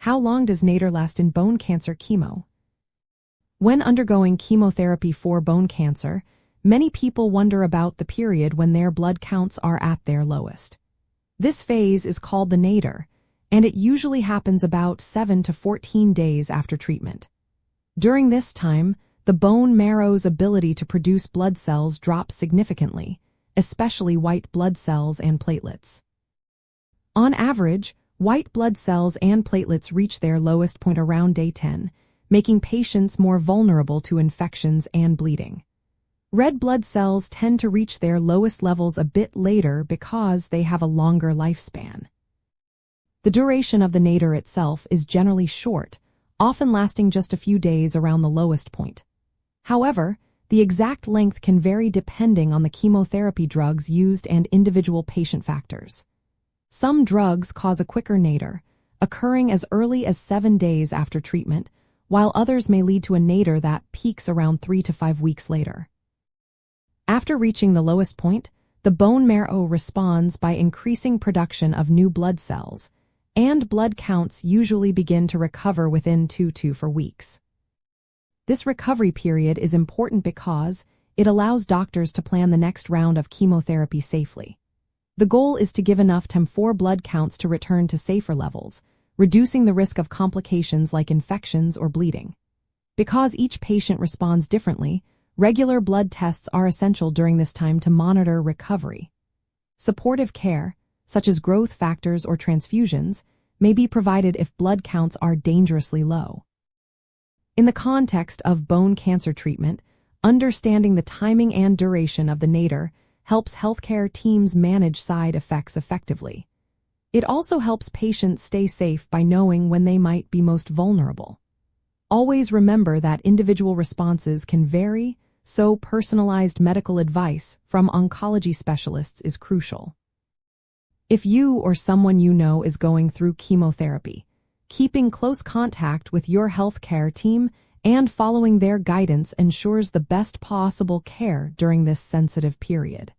How long does Nadir last in bone cancer chemo? When undergoing chemotherapy for bone cancer, many people wonder about the period when their blood counts are at their lowest. This phase is called the nadir, and it usually happens about 7 to 14 days after treatment. During this time, the bone marrow's ability to produce blood cells drops significantly, especially white blood cells and platelets. On average, white blood cells and platelets reach their lowest point around day 10, making patients more vulnerable to infections and bleeding. Red blood cells tend to reach their lowest levels a bit later because they have a longer lifespan. The duration of the nadir itself is generally short, often lasting just a few days around the lowest point. However, the exact length can vary depending on the chemotherapy drugs used and individual patient factors. Some drugs cause a quicker nadir, occurring as early as 7 days after treatment, while others may lead to a nadir that peaks around 3 to 5 weeks later. After reaching the lowest point, the bone marrow responds by increasing production of new blood cells, and blood counts usually begin to recover within 2 to 4 weeks. This recovery period is important because it allows doctors to plan the next round of chemotherapy safely. The goal is to give enough time for blood counts to return to safer levels, reducing the risk of complications like infections or bleeding. Because each patient responds differently, regular blood tests are essential during this time to monitor recovery. Supportive care, such as growth factors or transfusions, may be provided if blood counts are dangerously low. In the context of bone cancer treatment, understanding the timing and duration of the nadir helps healthcare teams manage side effects effectively. It also helps patients stay safe by knowing when they might be most vulnerable. Always remember that individual responses can vary, so personalized medical advice from oncology specialists is crucial. If you or someone you know is going through chemotherapy, keeping close contact with your healthcare team and following their guidance ensures the best possible care during this sensitive period.